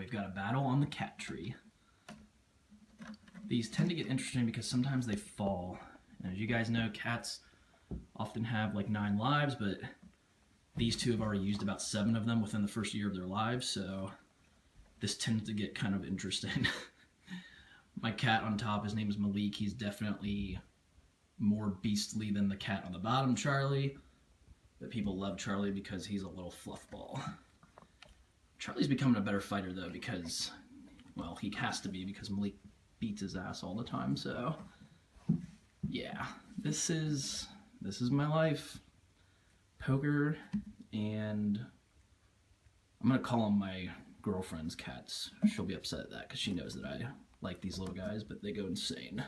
we've got a battle on the cat tree. These tend to get interesting because sometimes they fall. And as you guys know, cats often have like 9 lives, but these two have already used about 7 of them within the first year of their lives, so this tends to get kind of interesting. My cat on top, his name is Malik. He's definitely more beastly than the cat on the bottom, Charlie. But people love Charlie because he's a little fluff ball. Charlie's becoming a better fighter though because, well, he has to be because Malik beats his ass all the time. So, yeah, this is my life. Poker, and I'm gonna call them my girlfriend's cats. She'll be upset at that because she knows that I like these little guys, but they go insane.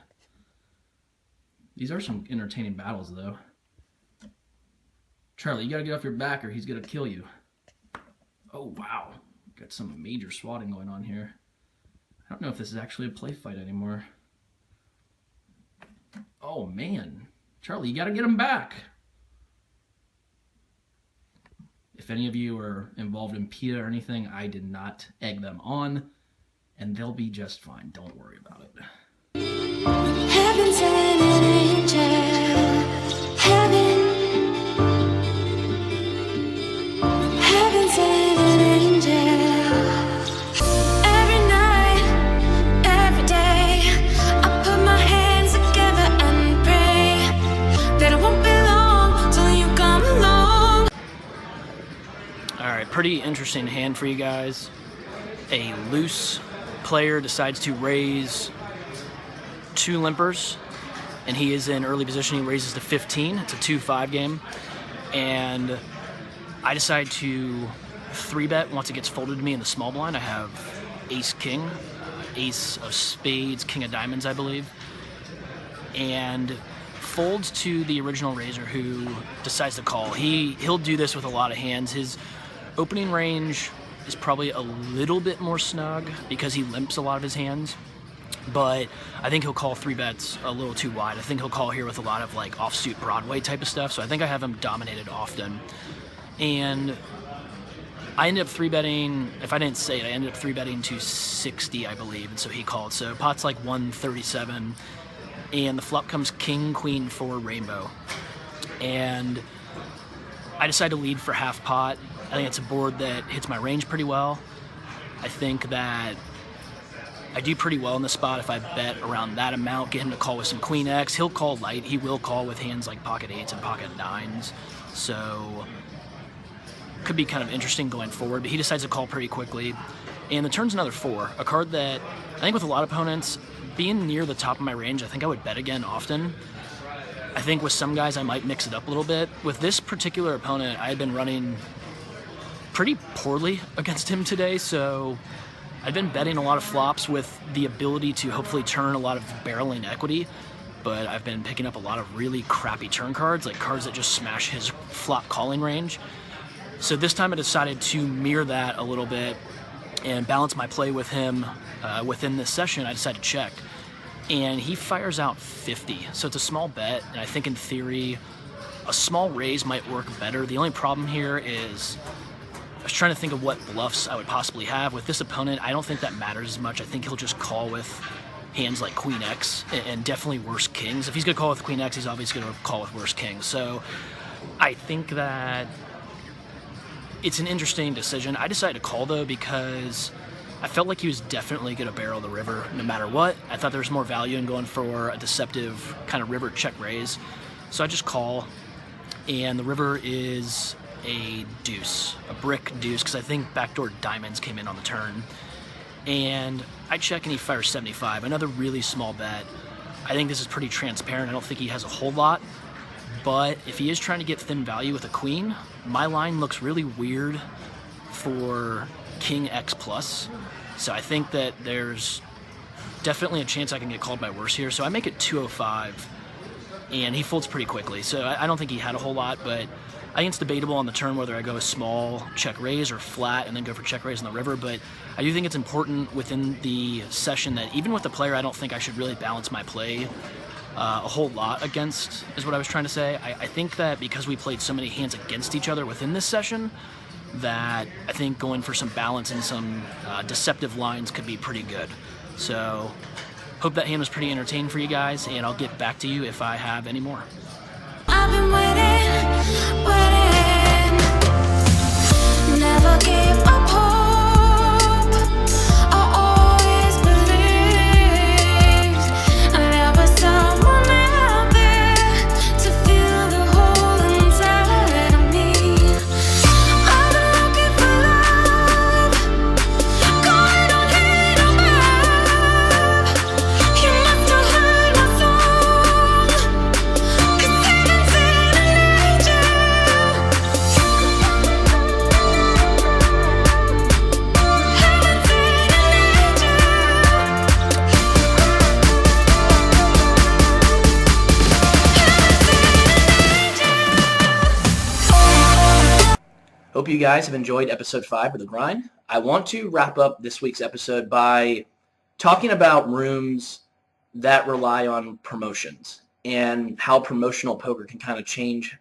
These are some entertaining battles though. Charlie, you gotta get off your back or he's gonna kill you. Oh wow, got some major swatting going on here. I don't know if this is actually a play fight anymore. Oh man, Charlie, you gotta get him back. If any of you are involved in PETA or anything, I did not egg them on, and they'll be just fine. Don't worry about it. Heaven sent an angel. Heaven sent an angel. Every night, every day, I put my hands together and pray that it won't be long till you come along. Alright, pretty interesting hand for you guys. A loose player decides to raise 2 limpers, and he is in early position. He raises to 15. It's a 2-5 game, and I decide to 3-bet once it gets folded to me in the small blind. I have ace-king, ace of spades, king of diamonds, I believe, and folds to the original raiser who decides to call. He'll do this with a lot of hands. His opening range is probably a little bit more snug because he limps a lot of his hands, but I think he'll call 3 bets a little too wide. I think he'll call here with a lot of like offsuit Broadway type of stuff, so I think I have him dominated often. And I ended up 3-betting, if I didn't say it, I ended up 3-betting to 60, I believe, and so he called. So pot's like 137, and the flop comes king, queen, 4, rainbow. And I decide to lead for half pot. I think it's a board that hits my range pretty well. I think that I do pretty well in the spot if I bet around that amount, get him to call with some queen X. He'll call light. He will call with hands like pocket 8s and pocket 9s. So could be kind of interesting going forward, but he decides to call pretty quickly. And the turn's another 4, a card that I think with a lot of opponents, being near the top of my range, I think I would bet again often. I think with some guys I might mix it up a little bit. With this particular opponent, I had been running pretty poorly against him today, so I've been betting a lot of flops with the ability to hopefully turn a lot of barreling equity, but I've been picking up a lot of really crappy turn cards, like cards that just smash his flop calling range. So this time I decided to mirror that a little bit and balance my play with him within this session. I decided to check, and he fires out 50. So it's a small bet, and I think in theory a small raise might work better. The only problem here is I was trying to think of what bluffs I would possibly have. With this opponent, I don't think that matters as much. I think he'll just call with hands like queen X and definitely worse kings. If he's going to call with queen X, he's obviously going to call with worse kings. So I think that it's an interesting decision. I decided to call though because I felt like he was definitely going to barrel the river no matter what. I thought there was more value in going for a deceptive kind of river check raise. So I just call, and the river is a deuce, a brick deuce, because I think backdoor diamonds came in on the turn. And I check and he fires 75, another really small bet. I think this is pretty transparent. I don't think he has a whole lot, but if he is trying to get thin value with a queen, my line looks really weird for king X plus. So I think that there's definitely a chance I can get called by worse here. So I make it 205, and he folds pretty quickly. So I don't think he had a whole lot, but I think it's debatable on the turn whether I go a small check raise or flat and then go for check raise in the river, but I do think it's important within the session that even with the player, I don't think I should really balance my play a whole lot against, is what I was trying to say. I think that because we played so many hands against each other within this session, that I think going for some balance and some deceptive lines could be pretty good. So hope that hand was pretty entertaining for you guys, and I'll get back to you if I have any more. I've been waiting, never give up hope. I always believed there was someone out there to fill the hole inside of me. I've been looking for love, going on hate or love. You must have heard my song, 'cause heaven sent an angel. Hope you guys have enjoyed episode 5 of The Grind. I want to wrap up this week's episode by talking about rooms that rely on promotions and how promotional poker can kind of change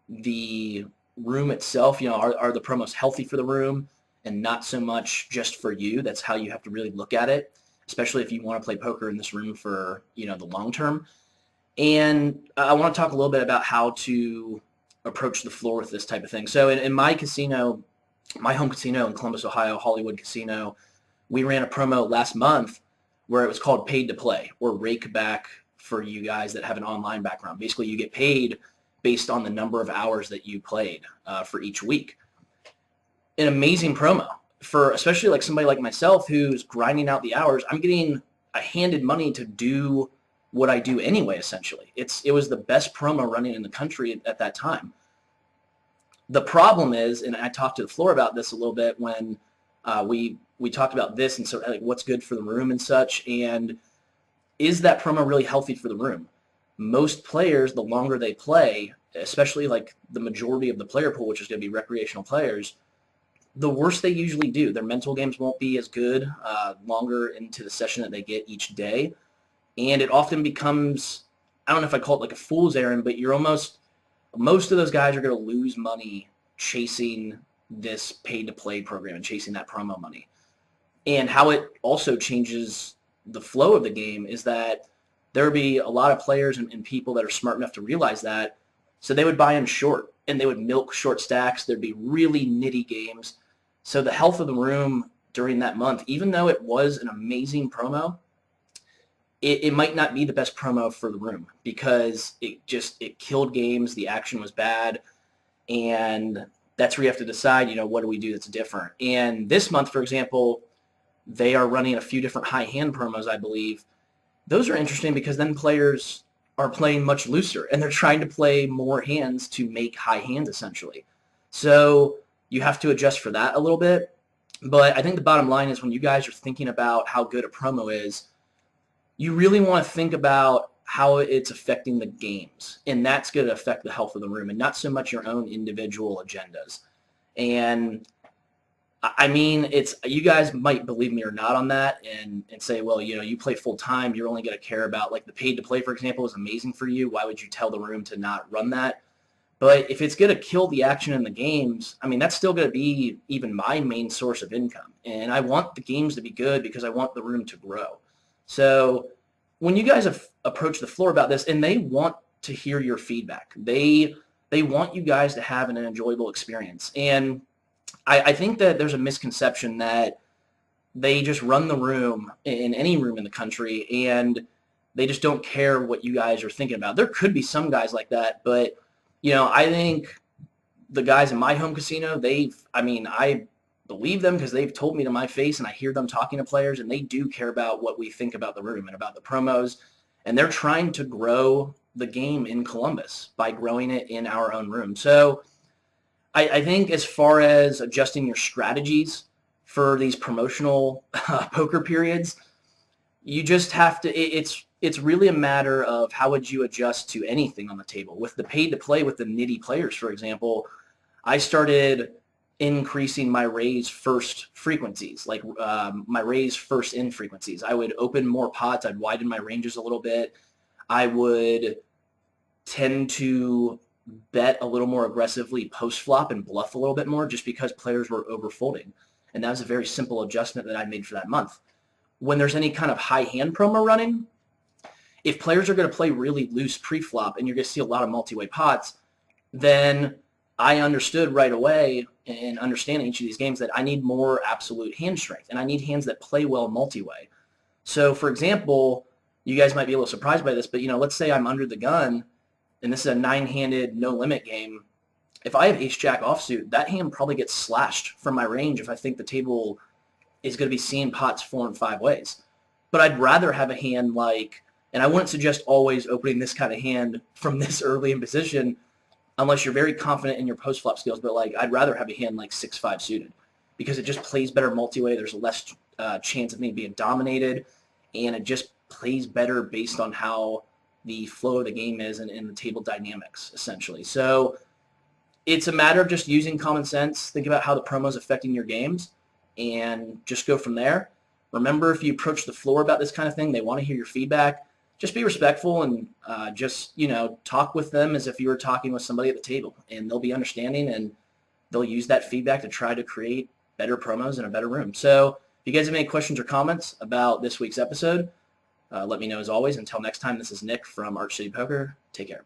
the room itself. You know, are the promos healthy for the room and not so much just for you? That's how you have to really look at it, especially if you want to play poker in this room for, you know, the long term. And I want to talk a little bit about how to approach the floor with this type of thing. So in my casino, my home casino in Columbus, Ohio, Hollywood Casino, we ran a promo last month where it was called Paid to Play, or rake back for you guys that have an online background. Basically, you get paid based on the number of hours that you played for each week. An amazing promo for especially like somebody like myself who's grinding out the hours. I'm getting handed money to do what I do anyway, essentially. It was the best promo running in the country at that time. The problem is, and I talked to the floor about this a little bit when we talked about this and so like what's good for the room and such, and is that promo really healthy for the room? Most players, the longer they play, especially like the majority of the player pool, which is going to be recreational players, the worse they usually do. Their mental games won't be as good longer into the session that they get each day. And it often becomes, I don't know if I call it like a fool's errand, but most of those guys are going to lose money chasing this paid-to-play program and chasing that promo money. And how it also changes the flow of the game is that there will be a lot of players and people that are smart enough to realize that, so they would buy in short, and they would milk short stacks. There'd be really nitty games. So the health of the room during that month, even though it was an amazing promo, it might not be the best promo for the room because it killed games. The action was bad, and that's where you have to decide, you know, what do we do that's different. And this month, for example, they are running a few different high hand promos, I believe. Those are interesting because then players are playing much looser, and they're trying to play more hands to make high hands, essentially. So you have to adjust for that a little bit. But I think the bottom line is when you guys are thinking about how good a promo is, you really want to think about how it's affecting the games, and that's going to affect the health of the room and not so much your own individual agendas. And I mean, you guys might believe me or not on that and say, well, you know, you play full time, you're only going to care about, like, the paid to play, for example, is amazing for you. Why would you tell the room to not run that? But if it's going to kill the action in the games, I mean, that's still going to be even my main source of income. And I want the games to be good because I want the room to grow. So when you guys have approached the floor about this, and they want to hear your feedback, they want you guys to have an enjoyable experience. And I think that there's a misconception that they just run the room in any room in the country and they just don't care what you guys are thinking about. There could be some guys like that, but, you know, I think the guys in my home casino, I believe them because they've told me to my face, and I hear them talking to players, and they do care about what we think about the room and about the promos, and they're trying to grow the game in Columbus by growing it in our own room. So I think as far as adjusting your strategies for these promotional poker periods, you just have to, it's really a matter of how would you adjust to anything on the table. With the paid to play with the nitty players, for example, I started increasing my raise first frequencies, like my raise first in frequencies. I would open more pots. I'd widen my ranges a little bit. I would tend to bet a little more aggressively post-flop and bluff a little bit more just because players were overfolding. And that was a very simple adjustment that I made for that month. When there's any kind of high hand promo running, if players are going to play really loose pre-flop and you're going to see a lot of multi-way pots, then I understood right away in understanding each of these games that I need more absolute hand strength, and I need hands that play well multi-way. So, for example, you guys might be a little surprised by this, but, let's say I'm under the gun, and this is a 9-handed no-limit game. If I have ace-jack offsuit, that hand probably gets slashed from my range if I think the table is going to be seeing pots 4 and 5 ways. But I'd rather have a hand like, and I wouldn't suggest always opening this kind of hand from this early in position unless you're very confident in your post-flop skills, but I'd rather have a hand like 6-5 suited because it just plays better multi-way. There's less chance of me being dominated, and it just plays better based on how the flow of the game is and the table dynamics, essentially. So it's a matter of just using common sense. Think about how the promo is affecting your games and just go from there. Remember, if you approach the floor about this kind of thing, they want to hear your feedback. Just be respectful and just talk with them as if you were talking with somebody at the table, and they'll be understanding and they'll use that feedback to try to create better promos in a better room. So if you guys have any questions or comments about this week's episode, let me know as always. Until next time, this is Nick from Arch City Poker. Take care.